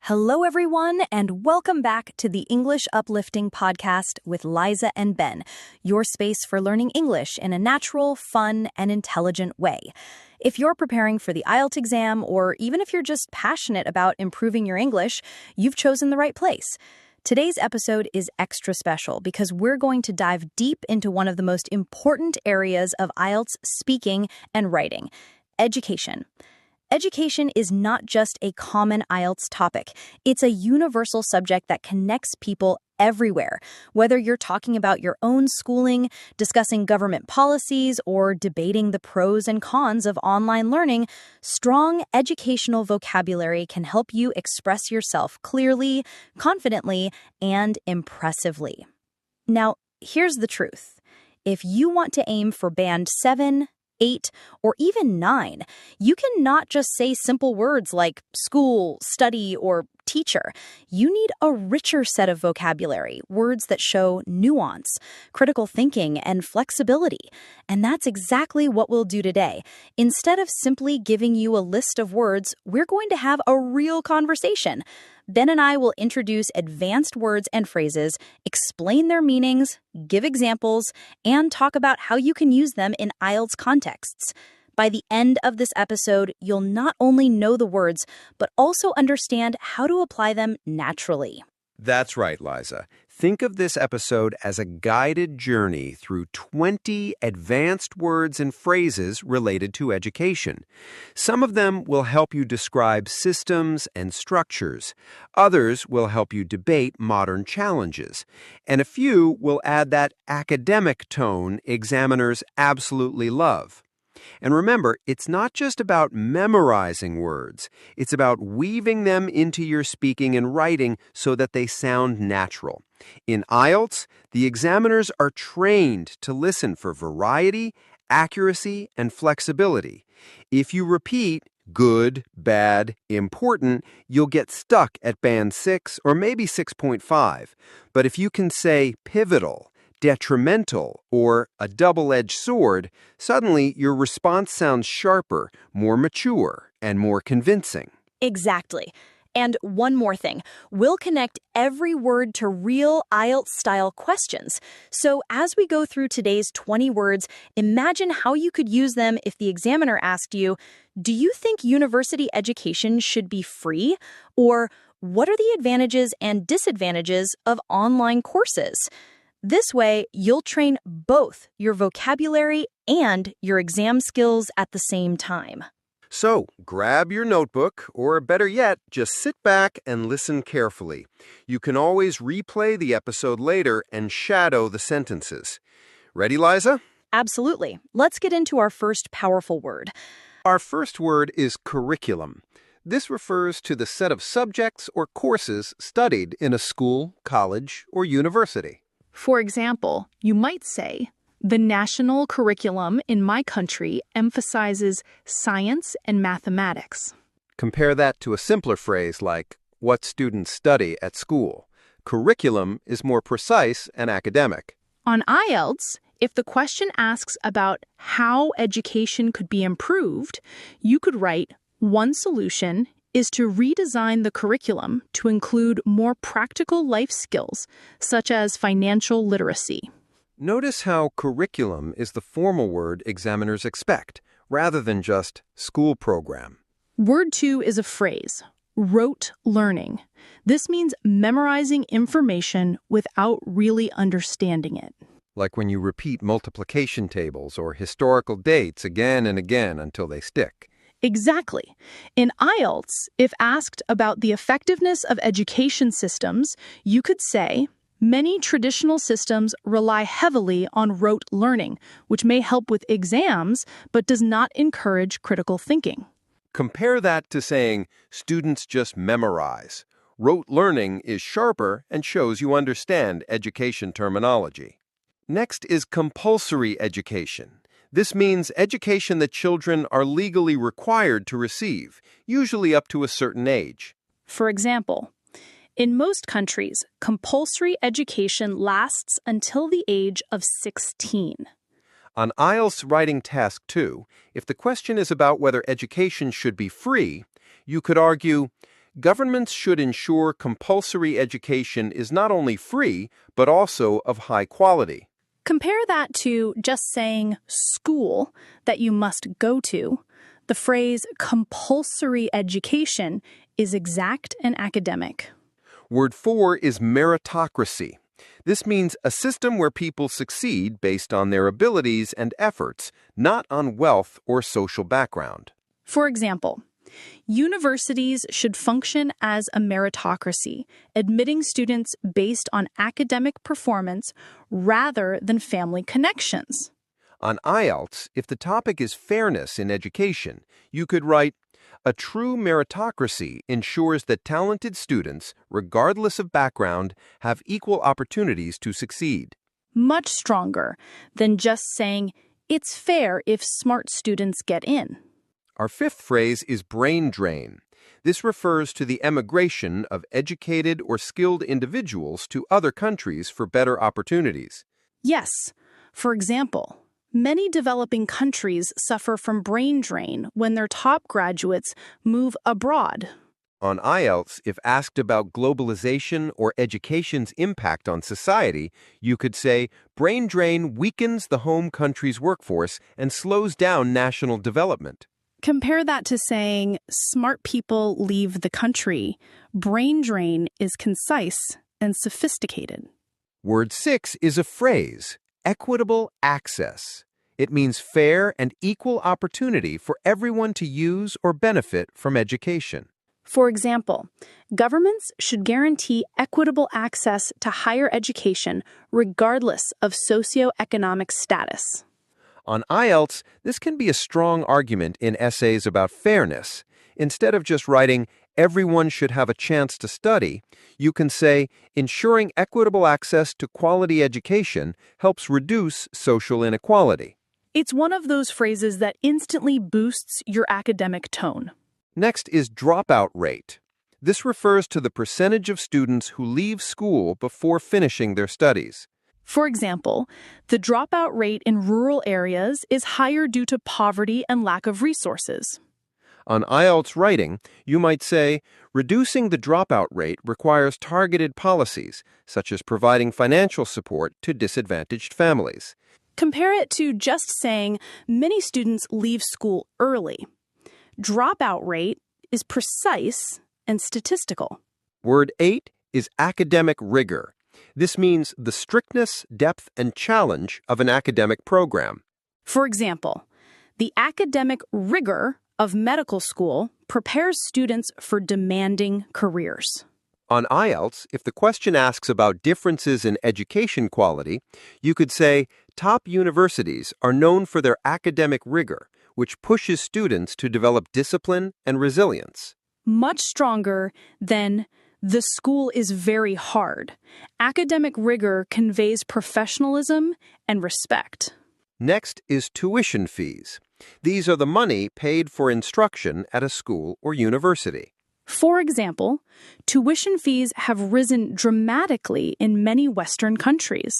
Hello, everyone, and welcome back to the English Uplifting Podcast with Liza and Ben, your space for learning English in a natural, fun, and intelligent way. If you're preparing for the IELTS exam, or even if you're just passionate about improving your English, you've chosen the right place. Today's episode is extra special because we're going to dive deep into one of the most important areas of IELTS speaking and writing: education. Education is not just a common IELTS topic. It's a universal subject that connects people everywhere. Whether you're talking about your own schooling, discussing government policies, or debating the pros and cons of online learning, strong educational vocabulary can help you express yourself clearly, confidently, and impressively. Now, here's the truth. If you want to aim for band 7, 8, or even 9, you can not just say simple words like school, study, or teacher. You need a richer set of vocabulary, words that show nuance, critical thinking, and flexibility. And that's exactly what we'll do today. Instead of simply giving you a list of words, we're going to have a real conversation. Ben and I will introduce advanced words and phrases, explain their meanings, give examples, and talk about how you can use them in IELTS contexts. By the end of this episode, you'll not only know the words, but also understand how to apply them naturally. That's right, Liza. Think of this episode as a guided journey through 20 advanced words and phrases related to education. Some of them will help you describe systems and structures. Others will help you debate modern challenges. And a few will add that academic tone examiners absolutely love. And remember, it's not just about memorizing words. It's about weaving them into your speaking and writing so that they sound natural. In IELTS, the examiners are trained to listen for variety, accuracy, and flexibility. If you repeat good, bad, important, you'll get stuck at band 6 or maybe 6.5. But if you can say pivotal, detrimental, or a double-edged sword, suddenly your response sounds sharper, more mature, and more convincing. Exactly. And one more thing, we'll connect every word to real IELTS-style questions. So as we go through today's 20 words, imagine how you could use them if the examiner asked you, do you think university education should be free? Or what are the advantages and disadvantages of online courses? This way, you'll train both your vocabulary and your exam skills at the same time. So, grab your notebook, or better yet, just sit back and listen carefully. You can always replay the episode later and shadow the sentences. Ready, Liza? Absolutely. Let's get into our first powerful word. Our first word is curriculum. This refers to the set of subjects or courses studied in a school, college, or university. For example, you might say, the national curriculum in my country emphasizes science and mathematics. Compare that to a simpler phrase like, what students study at school. Curriculum is more precise and academic. On IELTS, if the question asks about how education could be improved, you could write, one solution is to redesign the curriculum to include more practical life skills, such as financial literacy. Notice how curriculum is the formal word examiners expect, rather than just school program. Word 2 is a phrase, rote learning. This means memorizing information without really understanding it. Like when you repeat multiplication tables or historical dates again and again until they stick. Exactly. In IELTS, if asked about the effectiveness of education systems, you could say, many traditional systems rely heavily on rote learning, which may help with exams, but does not encourage critical thinking. Compare that to saying, students just memorize. Rote learning is sharper and shows you understand education terminology. Next is compulsory education. This means education that children are legally required to receive, usually up to a certain age. For example, in most countries, compulsory education lasts until the age of 16. On IELTS Writing Task 2, if the question is about whether education should be free, you could argue, Governments should ensure compulsory education is not only free, but also of high quality. Compare that to just saying school that you must go to. The phrase compulsory education is exact and academic. Word 4 is meritocracy. This means a system where people succeed based on their abilities and efforts, not on wealth or social background. For example, universities should function as a meritocracy, admitting students based on academic performance rather than family connections. On IELTS, if the topic is fairness in education, you could write, "A true meritocracy ensures that talented students, regardless of background, have equal opportunities to succeed." Much stronger than just saying, it's fair if smart students get in. Our fifth phrase is brain drain. This refers to the emigration of educated or skilled individuals to other countries for better opportunities. Yes. For example, many developing countries suffer from brain drain when their top graduates move abroad. On IELTS, if asked about globalization or education's impact on society, you could say, brain drain weakens the home country's workforce and slows down national development. Compare that to saying, smart people leave the country. Brain drain is concise and sophisticated. Word 6 is a phrase, equitable access. It means fair and equal opportunity for everyone to use or benefit from education. For example, governments should guarantee equitable access to higher education regardless of socioeconomic status. On IELTS, this can be a strong argument in essays about fairness. Instead of just writing, "Everyone should have a chance to study," you can say, "Ensuring equitable access to quality education helps reduce social inequality." It's one of those phrases that instantly boosts your academic tone. Next is dropout rate. This refers to the percentage of students who leave school before finishing their studies. For example, the dropout rate in rural areas is higher due to poverty and lack of resources. On IELTS writing, you might say, "Reducing the dropout rate requires targeted policies, such as providing financial support to disadvantaged families." Compare it to just saying many students leave school early. Dropout rate is precise and statistical. Word 8 is academic rigor. This means the strictness, depth, and challenge of an academic program. For example, the academic rigor of medical school prepares students for demanding careers. On IELTS, if the question asks about differences in education quality, you could say, "Top universities are known for their academic rigor, which pushes students to develop discipline and resilience." Much stronger than the school is very hard. Academic rigor conveys professionalism and respect. Next is tuition fees. These are the money paid for instruction at a school or university. For example, tuition fees have risen dramatically in many Western countries.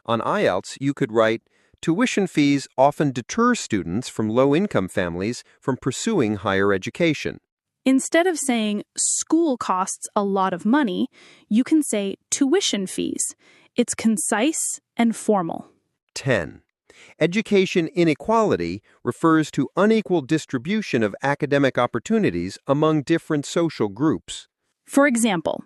On IELTS, you could write, "Tuition fees often deter students from low-income families from pursuing higher education." Instead of saying school costs a lot of money, you can say tuition fees. It's concise and formal. 10. Education inequality refers to unequal distribution of academic opportunities among different social groups. For example,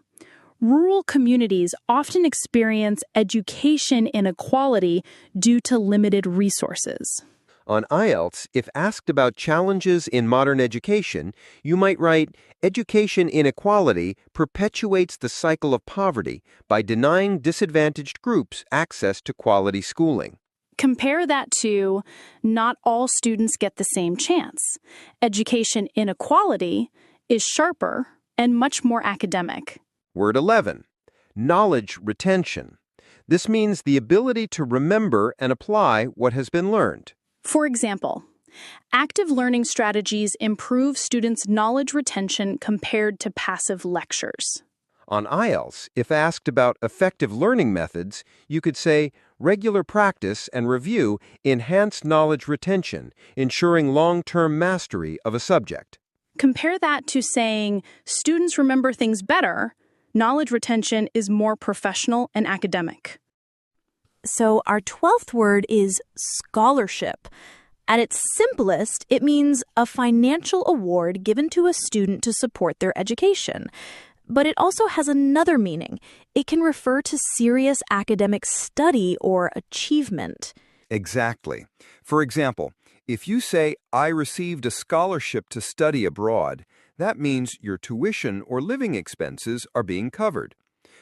rural communities often experience education inequality due to limited resources. On IELTS, if asked about challenges in modern education, you might write, "Education inequality perpetuates the cycle of poverty by denying disadvantaged groups access to quality schooling." Compare that to not all students get the same chance. Education inequality is sharper and much more academic. Word 11. Knowledge retention. This means the ability to remember and apply what has been learned. For example, active learning strategies improve students' knowledge retention compared to passive lectures. On IELTS, if asked about effective learning methods, you could say, "Regular practice and review enhance knowledge retention, ensuring long-term mastery of a subject." Compare that to saying students remember things better. Knowledge retention is more professional and academic. So our 12th word is scholarship. At its simplest, it means a financial award given to a student to support their education. But it also has another meaning. It can refer to serious academic study or achievement. Exactly. For example, if you say, I received a scholarship to study abroad, that means your tuition or living expenses are being covered.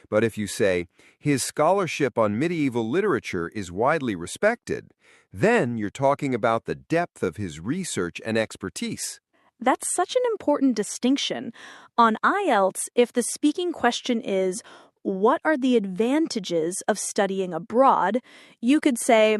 But if you say, his scholarship on medieval literature is widely respected, then you're talking about the depth of his research and expertise. That's such an important distinction. On IELTS, if the speaking question is, what are the advantages of studying abroad? You could say,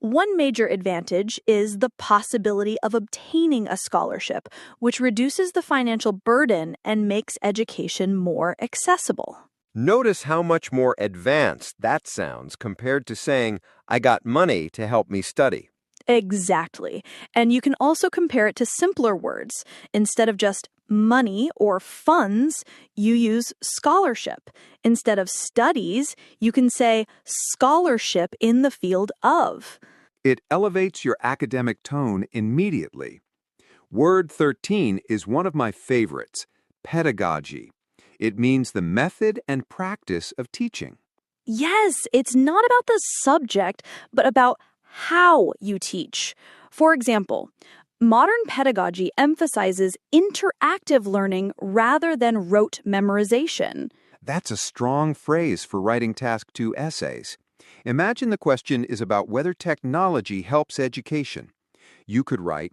one major advantage is the possibility of obtaining a scholarship, which reduces the financial burden and makes education more accessible. Notice how much more advanced that sounds compared to saying, I got money to help me study. Exactly. And you can also compare it to simpler words. Instead of just money or funds, you use scholarship. Instead of studies, you can say scholarship in the field of. It elevates your academic tone immediately. Word 13 is one of my favorites, pedagogy. It means the method and practice of teaching. Yes, it's not about the subject, but about how you teach. For example, modern pedagogy emphasizes interactive learning rather than rote memorization. That's a strong phrase for writing Task 2 essays. Imagine the question is about whether technology helps education. You could write,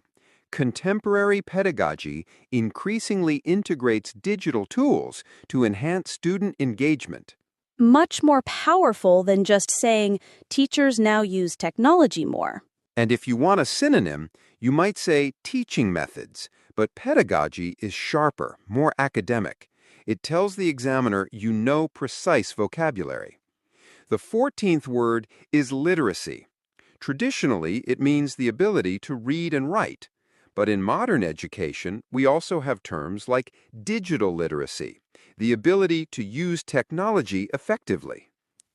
contemporary pedagogy increasingly integrates digital tools to enhance student engagement. Much more powerful than just saying teachers now use technology more. And if you want a synonym, you might say teaching methods, but pedagogy is sharper, more academic. It tells the examiner you know precise vocabulary. The 14th word is literacy. Traditionally, it means the ability to read and write. But in modern education, we also have terms like digital literacy, the ability to use technology effectively.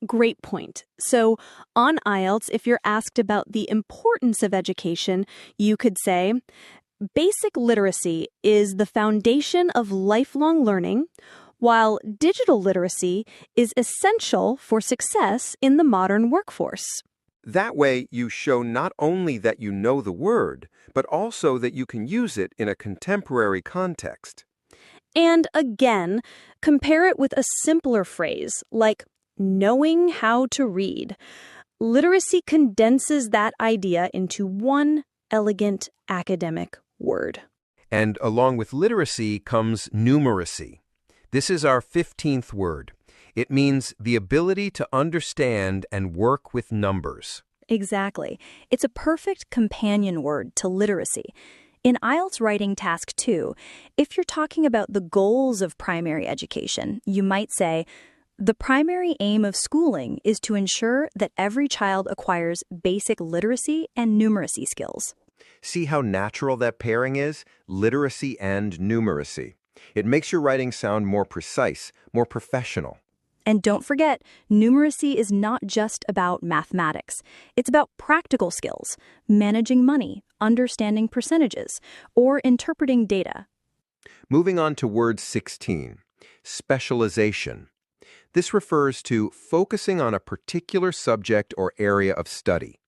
Great point. So, on IELTS, if you're asked about the importance of education, you could say, basic literacy is the foundation of lifelong learning, while digital literacy is essential for success in the modern workforce. That way, you show not only that you know the word, but also that you can use it in a contemporary context. And again, compare it with a simpler phrase like knowing how to read. Literacy condenses that idea into one elegant academic word. And along with literacy comes numeracy. This is our 15th word. It means the ability to understand and work with numbers. Exactly. It's a perfect companion word to literacy. In IELTS Writing Task 2, if you're talking about the goals of primary education, you might say, the primary aim of schooling is to ensure that every child acquires basic literacy and numeracy skills. See how natural that pairing is? Literacy and numeracy. It makes your writing sound more precise, more professional. And don't forget, numeracy is not just about mathematics. It's about practical skills, managing money, understanding percentages, or interpreting data. Moving on to word 16, specialization. This refers to focusing on a particular subject or area of study.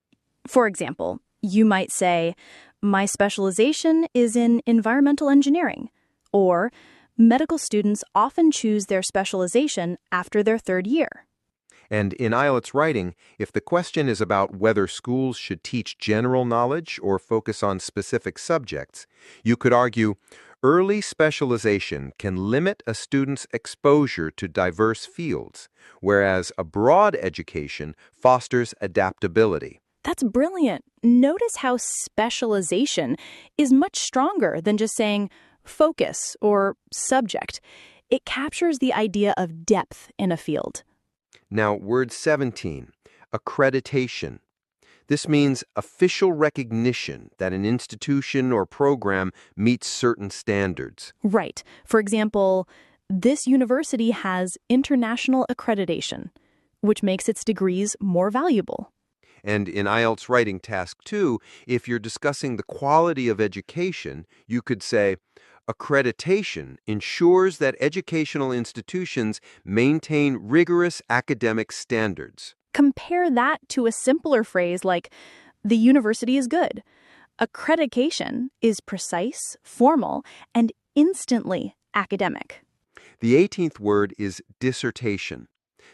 For example, you might say, my specialization is in environmental engineering, or medical students often choose their specialization after their third year. And in IELTS writing, if the question is about whether schools should teach general knowledge or focus on specific subjects, you could argue, early specialization can limit a student's exposure to diverse fields, whereas a broad education fosters adaptability. That's brilliant. Notice how specialization is much stronger than just saying focus or subject. It captures the idea of depth in a field. Now, word 17, accreditation. This means official recognition that an institution or program meets certain standards. Right. For example, this university has international accreditation, which makes its degrees more valuable. And in IELTS Writing Task 2, if you're discussing the quality of education, you could say, accreditation ensures that educational institutions maintain rigorous academic standards. Compare that to a simpler phrase like, the university is good. Accreditation is precise, formal, and instantly academic. The 18th word is dissertation.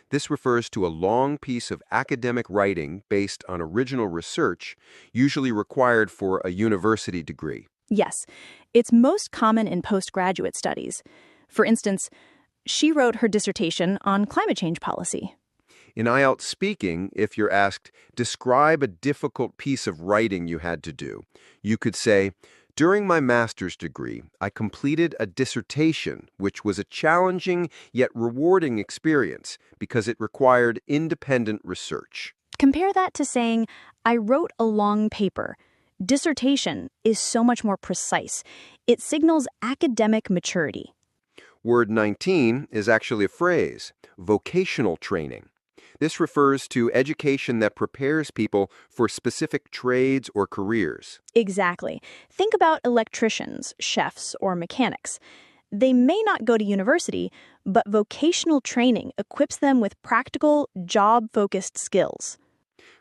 This refers to a long piece of academic writing based on original research, usually required for a university degree. Yes, it's most common in postgraduate studies. For instance, she wrote her dissertation on climate change policy. In IELTS speaking, if you're asked, describe a difficult piece of writing you had to do, you could say, during my master's degree, I completed a dissertation, which was a challenging yet rewarding experience because it required independent research. Compare that to saying, I wrote a long paper. Dissertation is so much more precise. It signals academic maturity. Word 19 is actually a phrase, vocational training. This refers to education that prepares people for specific trades or careers. Exactly. Think about electricians, chefs, or mechanics. They may not go to university, but vocational training equips them with practical, job-focused skills.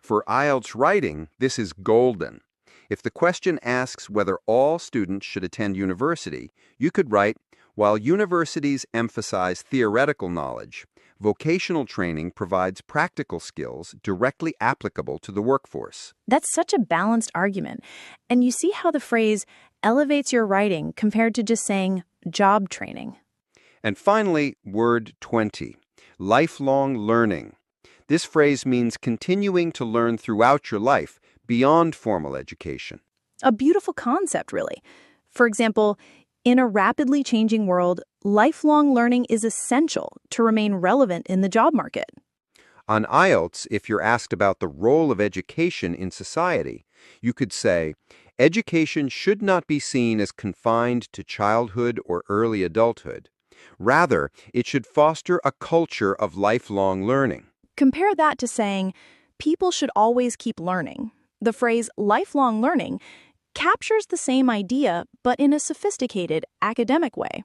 For IELTS writing, this is golden. If the question asks whether all students should attend university, you could write, while universities emphasize theoretical knowledge, vocational training provides practical skills directly applicable to the workforce. That's such a balanced argument. And you see how the phrase elevates your writing compared to just saying job training. And finally, word 20, lifelong learning. This phrase means continuing to learn throughout your life beyond formal education. A beautiful concept, really. For example, in a rapidly changing world, lifelong learning is essential to remain relevant in the job market. On IELTS, if you're asked about the role of education in society, you could say, education should not be seen as confined to childhood or early adulthood. Rather, it should foster a culture of lifelong learning. Compare that to saying, people should always keep learning. The phrase lifelong learning captures the same idea, but in a sophisticated academic way.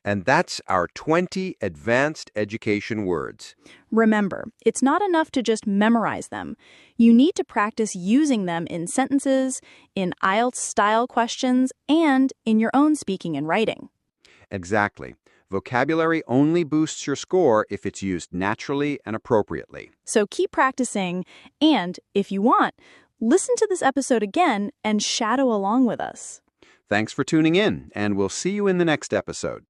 And that's our 20 advanced education words. Remember, it's not enough to just memorize them. You need to practice using them in sentences, in IELTS-style questions, and in your own speaking and writing. Exactly. Vocabulary only boosts your score if it's used naturally and appropriately. So keep practicing, and if you want, listen to this episode again and shadow along with us. Thanks for tuning in, and we'll see you in the next episode.